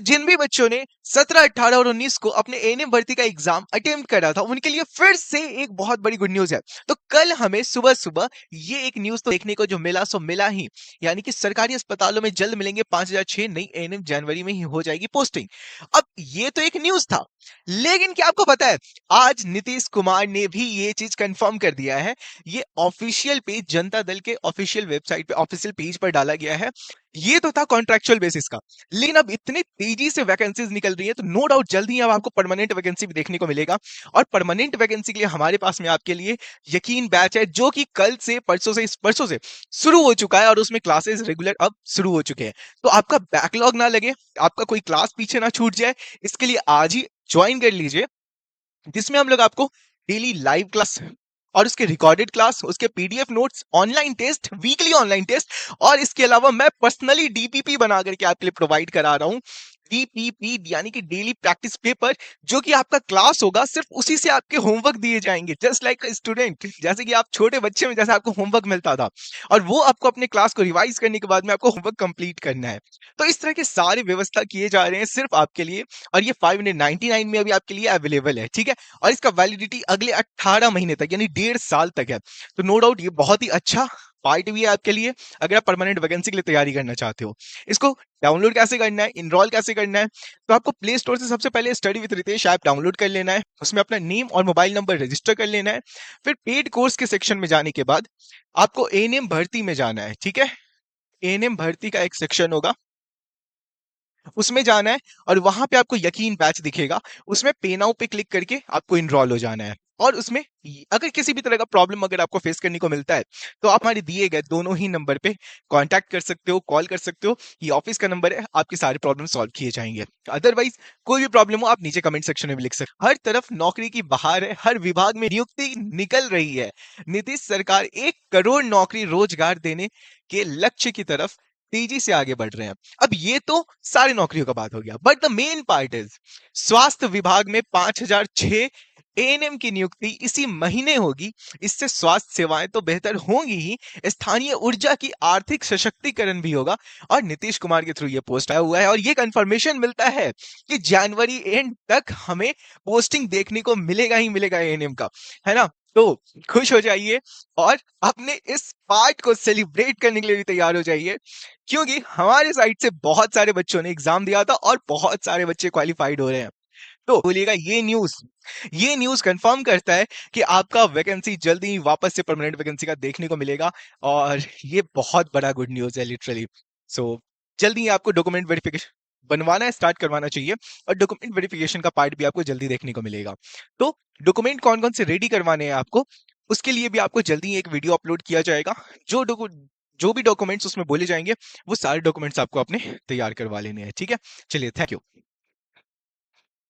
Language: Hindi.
जिन भी बच्चों ने 17, 18 और 19 को अपने एएनएम भर्ती का एग्जाम अटेम्प्ट करा था, उनके लिए फिर से एक बहुत बड़ी गुड न्यूज़ है। तो कल हमें सुबह-सुबह ये एक न्यूज़ तो देखने को जो मिला सो मिला ही, यानी कि सरकारी अस्पतालों में जल्द मिलेंगे 5006 नई एएनएम, जनवरी में ही हो जाएगी पोस्टिंग। अब ये तो एक न्यूज़ था, लेकिन क्या आपको पता है, आज नीतीश कुमार ने भी ये चीज़ कन्फर्म कर दिया है। ये ऑफिशियल पेज जनता दल के ऑफिशियल वेबसाइट पे, ऑफिशियल पेज पर डाला गया है। ये तो था कॉन्ट्रैक्चुअल बेसिस का, लेकिन अब इतनी तेजी से वैकेंसीज निकल रही है, तो नो डाउट जल्द ही अब आपको परमानेंट वैकेंसी भी देखने को मिलेगा। और परमानेंट वैकेंसी के लिए हमारे पास में आपके लिए यकीन बैच है, जो कि कल से परसों से शुरू हो चुका है, और उसमें क्लासेस रेगुलर अब शुरू हो चुके हैं। तो आपका बैकलॉग ना लगे, आपका कोई क्लास पीछे ना छूट जाए, इसके लिए आज ही ज्वाइन कर लीजिए, जिसमें हम लोग आपको डेली लाइव क्लास और उसके रिकॉर्डेड क्लास, उसके PDF notes, online test, weekly online test, और इसके अलावा मैं पर्सनली डीपीपी बना करके आपके लिए प्रोवाइड करा रहा हूँ। डीपीपी यानी कि डेली प्रैक्टिस पेपर, जो कि आपका क्लास होगा, सिर्फ उसी से आपके होमवर्क दिए जाएंगे, जस्ट लाइक स्टूडेंट, जैसे कि आप छोटे बच्चे में जैसे आपको होमवर्क मिलता था, और वो आपको अपने क्लास को रिवाइज करने के बाद में आपको होमवर्क कंप्लीट करना है। तो इस तरह के सारी व्यवस्था किए जा रहे हैं सिर्फ आपके लिए, और ये 599 में अभी आपके लिए अवेलेबल है, ठीक है। और इसका वैलिडिटी अगले 18 महीने तक, यानी 1.5 साल तक है। तो नो डाउट ये बहुत ही अच्छा पार्ट भी है आपके लिए, अगर आप परमानेंट वैकेंसी के लिए तैयारी करना चाहते हो। इसको डाउनलोड कैसे करना है, इनरोल कैसे करना है, तो आपको प्ले स्टोर से सबसे पहले study with Ritesh app download कर लेना है, उसमें अपना नेम और मोबाइल नंबर रजिस्टर कर लेना है। फिर पेड कोर्स के सेक्शन में जाने के बाद आपको एएनएम भर्ती में जाना है, ठीक है। एएनएम भर्ती का एक सेक्शन होगा, उसमें जाना है, और वहां पे आपको यकीन बैच दिखेगा, उसमें पे नाउ पे क्लिक करके आपको इनरोल हो जाना है। और उसमें अगर किसी भी तरह का प्रॉब्लम अगर आपको फेस करने को मिलता है, तो आप हमारे दिए गए दोनों ही नंबर पे कांटेक्ट कर सकते हो, कॉल कर सकते हो। ये ऑफिस का नंबर है, आपके सारे प्रॉब्लम सॉल्व किए जाएंगे। अदरवाइज कोई भी प्रॉब्लम हो, आप नीचे कमेंट सेक्शन में भी लिख सकते हो। हर तरफ नौकरी की बहार है, हर विभाग में नियुक्ति निकल रही है। नीतीश सरकार 1 करोड़ नौकरी रोजगार देने के लक्ष्य की तरफ तेजी से आगे बढ़ रहे हैं। अब ये तो सारी नौकरियों का बात हो गया, but the main part is स्वास्थ्य विभाग में 5006 एएनएम की नियुक्ति इसी महीने होगी। इससे स्वास्थ्य सेवाएं तो बेहतर होंगी ही, स्थानीय ऊर्जा की आर्थिक सशक्तिकरण भी होगा। और नीतीश कुमार के थ्रू ये पोस्ट आया हुआ है, और ये कंफर्मेशन मिलता है कि जनवरी एंड तक हमें पोस्टिंग देखने को मिलेगा ही मिलेगा एएनएम का, है ना। तो खुश हो जाइए, और अपने इस पार्ट को सेलिब्रेट करने के लिए भी तैयार हो जाइए, क्योंकि हमारे साइड से बहुत सारे बच्चों ने एग्जाम दिया था, और बहुत सारे बच्चे क्वालिफाइड हो रहे हैं। तो बोलिएगा, ये न्यूज़ कंफर्म करता है कि आपका वैकेंसी जल्दी ही वापस से परमानेंट वैकेंसी का देखने को मिलेगा, और ये बहुत बड़ा गुड न्यूज़ है लिटरली। सो जल्दी ही आपको डॉक्यूमेंट वेरिफिकेशन बनवाना है, स्टार्ट करवाना चाहिए, और डॉक्यूमेंट वेरिफिकेशन का पार्ट भी आपको जल्दी देखने को मिलेगा। तो डॉक्यूमेंट कौन-कौन से रेडी करवाने हैं आपको, उसके लिए भी आपको जल्दी ही एक वीडियो अपलोड किया जाएगा। जो भी डॉक्यूमेंट्स उसमें बोले जाएंगे, वो सारे डॉक्यूमेंट्स आपको अपने तैयार करवा लेने हैं, ठीक है। चलिए, थैंक यू।